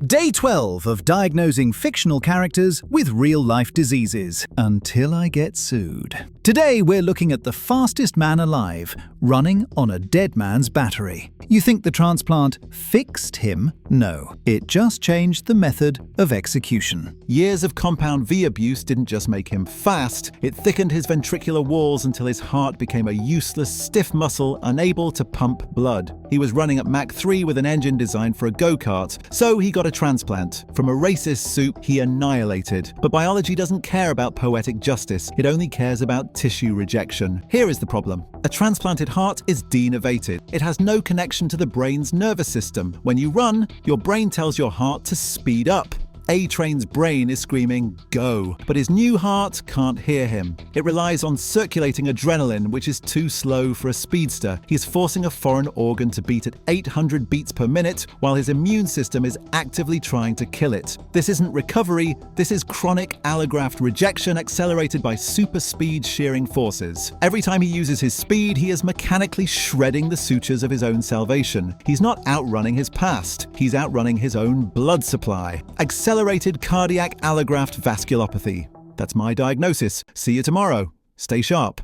Day 12 of diagnosing fictional characters with real-life diseases, until I get sued. Today we're looking at the fastest man alive, running on a dead man's battery. You think the transplant fixed him? No, it just changed the method of execution. Years of compound V abuse didn't just make him fast, it thickened his ventricular walls until his heart became a useless, stiff muscle unable to pump blood. He was running at Mach 3 with an engine designed for a go-kart, so he got a transplant. From a racist soup he annihilated. But biology doesn't care about poetic justice, it only cares about tissue rejection. Here is the problem. A transplanted heart is denervated. It has no connection to the brain's nervous system. When you run, your brain tells your heart to speed up. A-Train's brain is screaming, go, but his new heart can't hear him. It relies on circulating adrenaline, which is too slow for a speedster. He's forcing a foreign organ to beat at 800 beats per minute, while his immune system is actively trying to kill it. This isn't recovery, this is chronic allograft rejection accelerated by super speed shearing forces. Every time he uses his speed, he is mechanically shredding the sutures of his own salvation. He's not outrunning his past, he's outrunning his own blood supply. Accelerated cardiac allograft vasculopathy. That's my diagnosis. See you tomorrow. Stay sharp.